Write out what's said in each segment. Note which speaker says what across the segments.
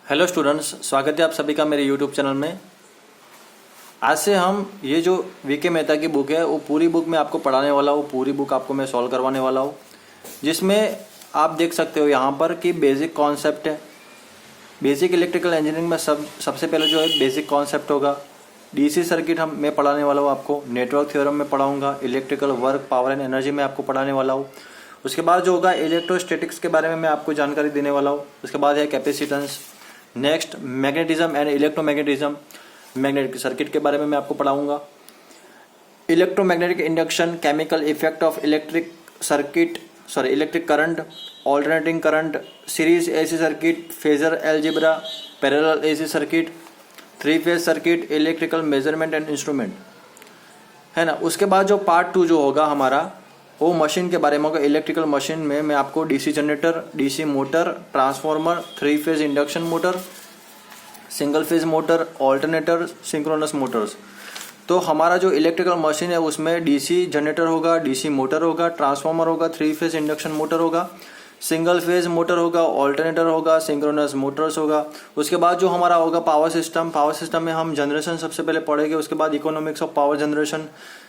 Speaker 1: Hello students, स्वागत है आप सभी का मेरे यूट्यूब चैनल में। आज से हम ये जो वीके मेहता की बुक है वो पूरी बुक मैं आपको पढ़ाने वाला हूँ। पूरी बुक आपको मैं सॉल्व करवाने वाला हूँ, जिसमें आप देख सकते हो यहाँ पर कि बेसिक कॉन्सेप्ट है। बेसिक इलेक्ट्रिकल इंजीनियरिंग में सबसे पहले जो है बेसिक कॉन्सेप्ट होगा। डीसी सर्किट मैं पढ़ाने वाला हूँ आपको। नेटवर्क थ्योरम में पढ़ाऊँगा। Electrical work, power and energy में आपको पढ़ाने वाला हूँ। उसके बाद जो होगा इलेक्ट्रोस्टैटिक्स के बारे में मैं आपको जानकारी देने वाला हूँ। उसके बाद है capacitance. Next magnetism and electromagnetism, magnetic circuit के बारे में मैं आपको पढ़ाऊंगा। Electromagnetic induction, chemical effect of electric current, alternating current, series AC circuit, phasor algebra, parallel AC circuit, three phase circuit, electrical measurement and instrument, है ना। उसके बाद जो पार्ट 2 जो होगा हमारा वो मशीन के बारे में होगा। इलेक्ट्रिकल मशीन में मैं आपको DC generator, DC motor, transformer, three phase induction motor, single phase motor, alternator, synchronous Motors. तो हमारा जो इलेक्ट्रिकल मशीन है उसमें डीसी जनरेटर होगा, डीसी मोटर होगा, ट्रांसफार्मर होगा, थ्री फेज इंडक्शन मोटर होगा, सिंगल फेज मोटर होगा, ऑल्टरनेटर होगा, सिंक्रोनस मोटर्स होगा। उसके बाद जो हमारा होगा पावर सिस्टम में हम जनरेशन सबसे पहले पढ़ेंगे। उसके बाद economics of power generation,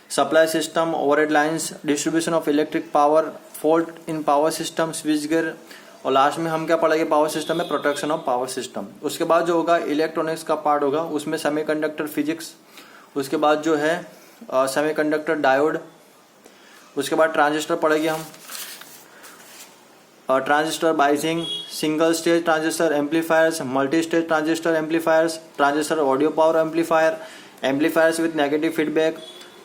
Speaker 1: supply system, overhead lines, distribution of electric power, fault in power system, switch gear, और लास्ट में हम क्या पढ़ेंगे पावर सिस्टम में प्रोटेक्शन ऑफ पावर सिस्टम। उसके बाद जो होगा इलेक्ट्रॉनिक्स का पार्ट होगा, उसमें सेमीकंडक्टर फिजिक्स, उसके बाद जो है सेमीकंडक्टर डायोड, उसके बाद ट्रांजिस्टर पढ़ेंगे हम, transistor biasing, single stage transistor amplifiers, multi stage transistor amplifiers, transistor audio power amplifier, amplifiers with negative feedback,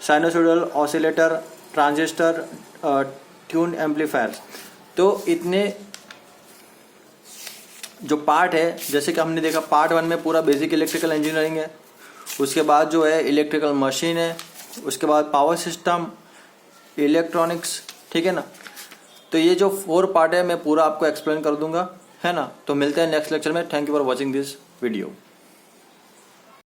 Speaker 1: sinusoidal oscillator, transistor tune amplifiers. तो इतने जो पार्ट है, जैसे कि हमने देखा पार्ट 1 में पूरा बेसिक इलेक्ट्रिकल इंजीनियरिंग है। उसके बाद जो है इलेक्ट्रिकल मशीन है, उसके बाद पावर सिस्टम, इलेक्ट्रॉनिक्स, ठीक है ना। तो ये जो 4 पार्ट है मैं पूरा आपको एक्सप्लेन कर दूंगा, है ना। तो मिलते हैं नेक्स्ट लेक्चर में। Thank you for watching this video.